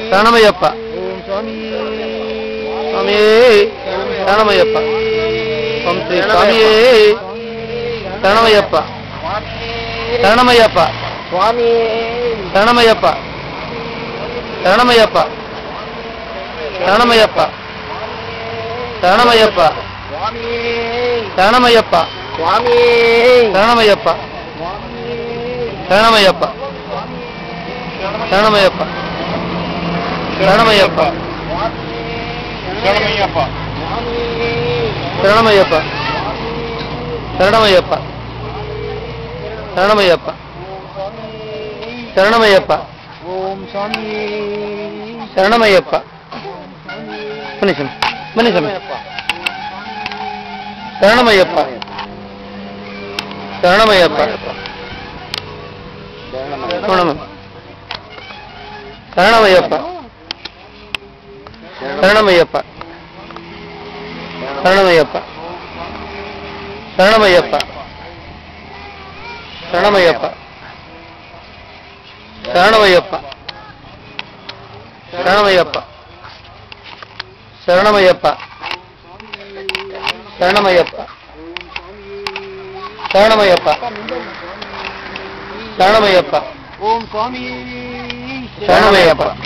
ಶರಣಮಯ್ಯಪ್ಪ ಸ್ವಾಮಿಯೇ ಶರಣಮಯ್ಯಪ್ಪ ಓಂ ಶ್ರೀ ಸ್ವಾಮಿಯೇ ಶರಣಮಯ್ಯಪ್ಪ ಶರಣಮಯ್ಯಪ್ಪ ಶರಣಮಯ್ಯಪ್ಪ ಶರಣಮಯ್ಯಪ್ಪ ಶರಣಮಯ್ಯಪ್ಪ ಶರಣಮಯ್ಯಪ್ಪ ಶರಣಮಯ್ಯಪ್ಪ ಶರಣಮಯ್ಯಪ್ಪ ಶರಣಮಯ್ಯಪ್ಪ ಶರಣಮಯ್ಯಪ್ಪ ಶರಣಮಯ್ಯಪ್ಪ ಶರಣಮಯ್ಯಪ್ಪ ಶರಣಮಯ್ಯಪ್ಪ ಶರಣಮಯ್ಯಪ್ಪ ಶರಣಮಯ್ಯಪ್ಪ ಓಂ ಸ್ವಾಮಿ ಶರಣಮಯ್ಯಪ್ಪ ಬನ್ನಿ ಸ್ವಾಮಿ ಬನ್ನಿ ಸ್ವಾಮಿ ಶರಣಮಯ್ಯಪ್ಪ ಶರಣಮಯ್ಯಪ್ಪ ಶರಣಮಯ್ಯಪ್ಪ ಶರಣಮಯ್ಯಪ್ಪ ಶರಣಮಯ್ಯಪ್ಪ ಶರಣಮಯ್ಯಪ್ಪ ಶರಣಮಯ್ಯಪ್ಪ ಶರಣಮಯ್ಯಪ್ಪ ಶರಣಮಯ್ಯಪ್ಪ ಶರಣಮಯ್ಯಪ್ಪ ಶರಣಮಯ್ಯಪ್ಪ ಶರಣಮಯ್ಯಪ್ಪ ಶರಣಮಯ್ಯಪ್ಪ ಓಂ ಸ್ವಾಮಿ ಶರಣಮಯ್ಯಪ್ಪ